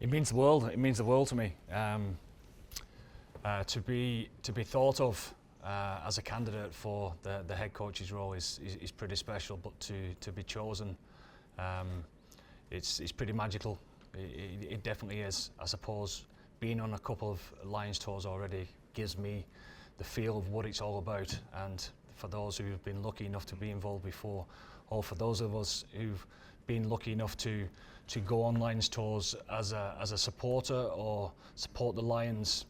It means the world. It means the world to me. To be thought of as a candidate for the head coach's role is pretty special. But to be chosen, it's pretty magical. It definitely is. I suppose being on a couple of Lions tours already gives me the feel of what it's all about. And for those who've been lucky enough to be involved before, or for those of us who've been lucky enough to go on Lions tours as a supporter or support the Lions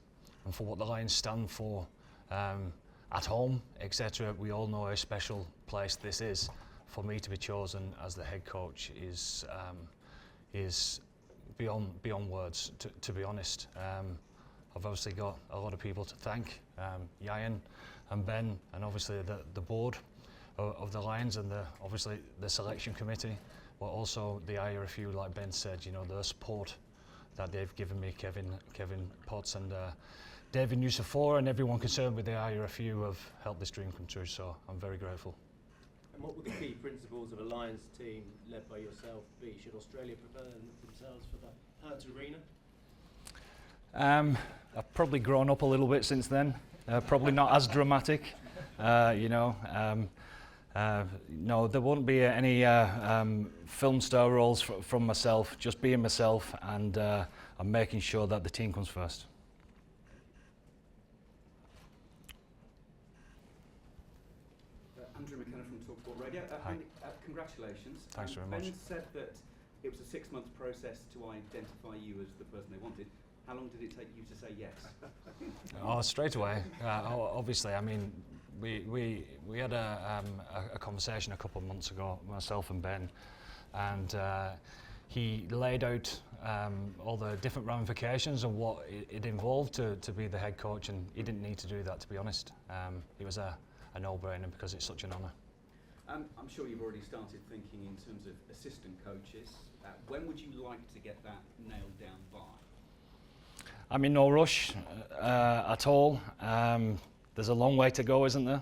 and for what the Lions stand for at home, etc. We all know how special place this is. For me to be chosen as the head coach is beyond words. To be honest, I've obviously got a lot of people to thank, Ian and Ben, and obviously the board of the Lions and obviously the selection committee, but also the IRFU, like Ben said, you know, the support that they've given me, Kevin Potts and David Nucifora, and everyone concerned with the IRFU have helped this dream come true, so I'm very grateful. And what would the key principles of a Lions team led by yourself be? Should Australia prepare themselves for the Hertz Arena? I've probably grown up a little bit since then. Probably not as dramatic, you know. No, there won't be any film star roles from myself. Just being myself, and I'm making sure that the team comes first. Andrew McKenna from TalkSport Radio. Hi. Congratulations. Thanks very much. Ben said that it was a 6-month process to identify you as the person they wanted. How long did it take you to say yes? Oh, straight away. Obviously, I mean, we had a conversation a couple of months ago, myself and Ben, and he laid out all the different ramifications of what it involved to be the head coach, and he didn't need to do that, to be honest. It was a no-brainer because it's such an honour. I'm sure you've already started thinking in terms of assistant coaches. When would you like to get that nailed down by? I'm in no rush at all. There's a long way to go, isn't there?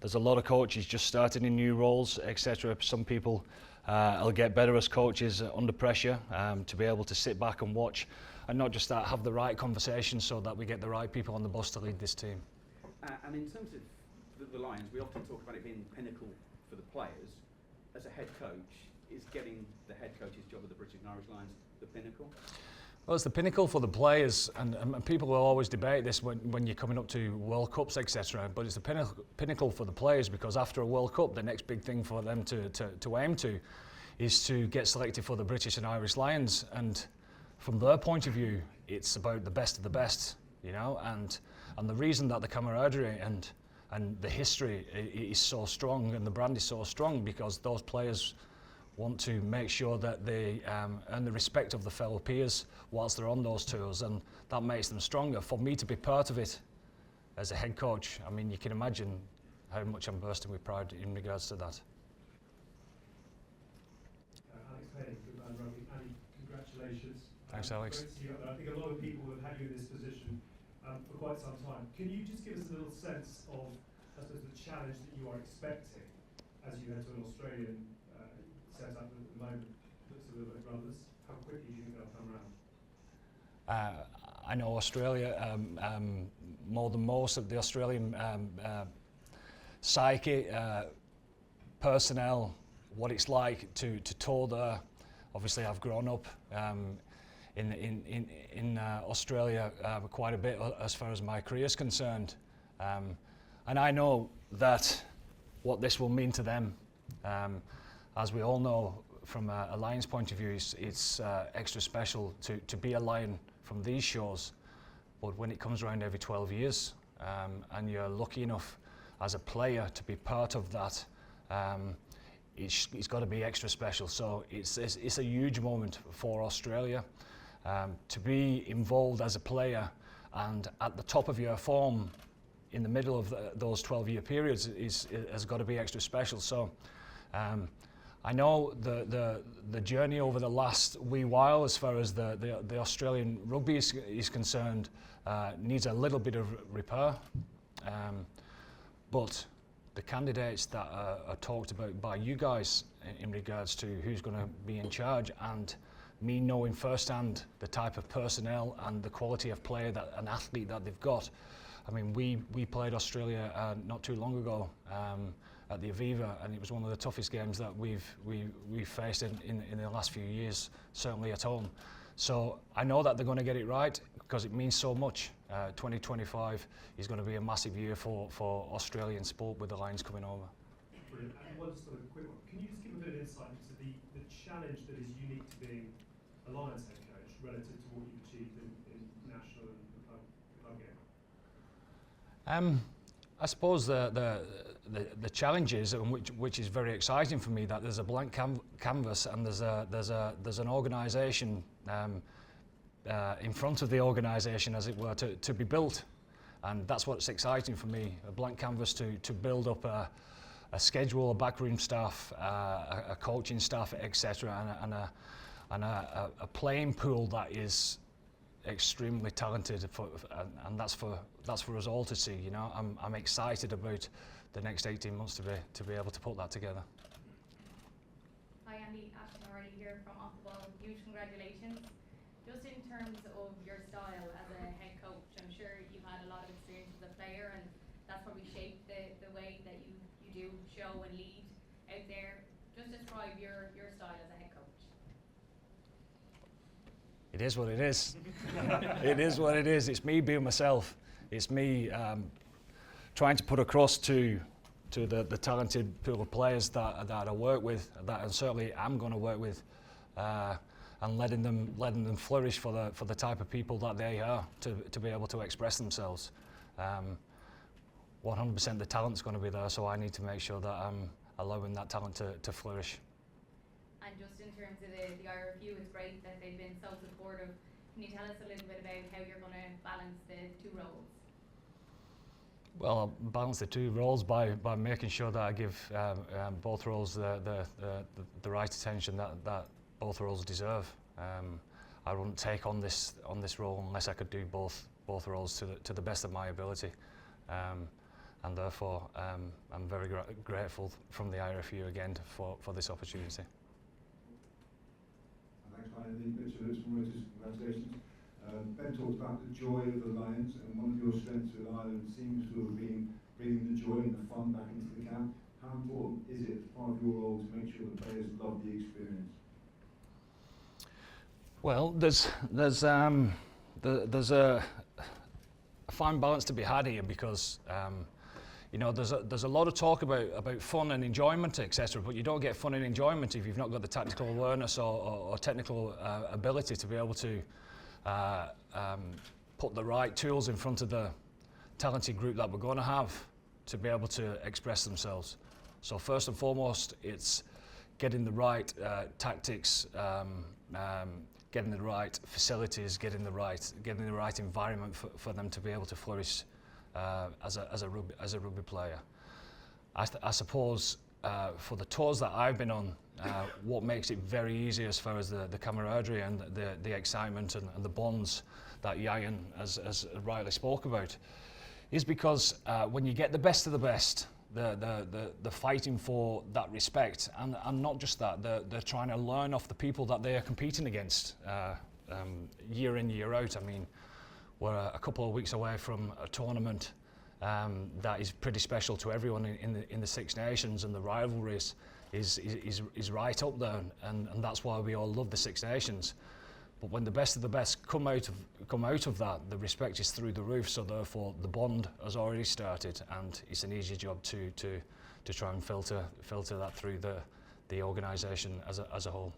There's a lot of coaches just starting in new roles, etc. Some people will get better as coaches under pressure, to be able to sit back and watch, and not just that, have the right conversations so that we get the right people on the bus to lead this team. And in terms of the Lions, we often talk about it being the pinnacle for the players. As a head coach, is getting the head coach's job of the British and Irish Lions the pinnacle? Well, it's the pinnacle for the players, and people will always debate this when you're coming up to World Cups, etc. But it's the pinnacle for the players, because after a World Cup, the next big thing for them to aim to is to get selected for the British and Irish Lions. And from their point of view, it's about the best of the best, you know. And the reason that the camaraderie and the history is so strong and the brand is so strong, because those players want to make sure that they earn the respect of the fellow peers whilst they're on those tours, and that makes them stronger. For me to be part of it as a head coach, I mean, you can imagine how much I'm bursting with pride in regards to that. Alex Payne from Man Rugby. Andy, congratulations. Thanks, Alex. Great to see you up there. I think a lot of people have had you in this position for quite some time. Can you just give us a little sense of, I suppose, the challenge that you are expecting as you head to an Australian setup at the moment? Looks a little bit brothers. How quickly do you think they'll come around? I know Australia more than most of the Australian psyche, personnel, what it's like to tour there. Obviously, I've grown up in Australia quite a bit as far as my career is concerned, and I know that what this will mean to them. As we all know, from a Lions point of view, it's extra special to be a Lion from these shores. But when it comes around every 12 years, and you're lucky enough as a player to be part of that, it's got to be extra special. So it's a huge moment for Australia to be involved as a player and at the top of your form in the middle of those 12-year periods has got to be extra special. So I know the journey over the last wee while, as far as the Australian rugby is concerned, needs a little bit of repair. But the candidates that are talked about by you guys in regards to who's going to be in charge and me knowing firsthand the type of personnel and the quality of player that an athlete that they've got. I mean, we played Australia not too long ago at the Aviva, and it was one of the toughest games that we've faced in the last few years, certainly at home. So I know that they're going to get it right because it means so much. 2025 is going to be a massive year for Australian sport with the Lions coming over. Brilliant. And one sort of quick one. Can you just give a bit of insight into the challenge that is unique to being a Lions head coach relative to what you've achieved in national and the club game? I suppose the challenge is, and which is very exciting for me, that there's a blank canvas and there's an organisation in front of the organisation, as it were, to be built, and that's what's exciting for me. A blank canvas to build up a schedule, a backroom staff, a coaching staff, etc., and a playing pool that is extremely talented, and that's for us all to see. You know, I'm excited about the next 18 months to be able to put that together. Hi Andy, Ashton already here from Off the Ball. Huge congratulations. Just in terms of your style as a head coach, I'm sure you've had a lot of experience as a player, and that's probably shaped the way that you do show and lead out there. Just describe your style as a head coach. It is what it is. It is what it is. It's me being myself. It's me trying to put across to the talented pool of players that I work with, that I certainly am going to work with, and letting them flourish for the type of people that they are, to be able to express themselves. 100% the talent's going to be there, so I need to make sure that I'm allowing that talent to flourish. And just in terms of the IRFU, it's great that they've been so supportive. Can you tell us a little bit about how you're going to balance the two roles? Well, I'll balance the two roles by making sure that I give both roles the right attention that both roles deserve. I wouldn't take on this role unless I could do both roles to the best of my ability, and therefore I'm very grateful from the IRFU again for this opportunity. Thanks, Ryan. Richard Lewis from Reuters, congratulations. Ben talked about the joy of the Lions, and one of your strengths with Ireland seems to have been bringing the joy and the fun back into the camp. How important is it as part of your role to make sure the players love the experience? Well, there's a fine balance to be had here, because you know, there's a lot of talk about fun and enjoyment, etc., but you don't get fun and enjoyment if you've not got the tactical awareness or technical ability to be able to put the right tools in front of the talented group that we're going to have to be able to express themselves. So first and foremost, it's getting the right tactics, getting the right facilities, getting the right environment for them to be able to flourish as a rugby player. I suppose for the tours that I've been on, what makes it very easy as far as the camaraderie and the excitement and the bonds that Yayan has rightly spoke about, is because when you get the best of the best, the fighting for that respect, and not just that, they're trying to learn off the people that they are competing against year in, year out. I mean, we're a couple of weeks away from a tournament that is pretty special to everyone in the Six Nations, and the rivalries is right up there, and that's why we all love the Six Nations. But when the best of the best come out of that, the respect is through the roof. So therefore, the bond has already started, and it's an easy job to try and filter that through the organisation as a whole.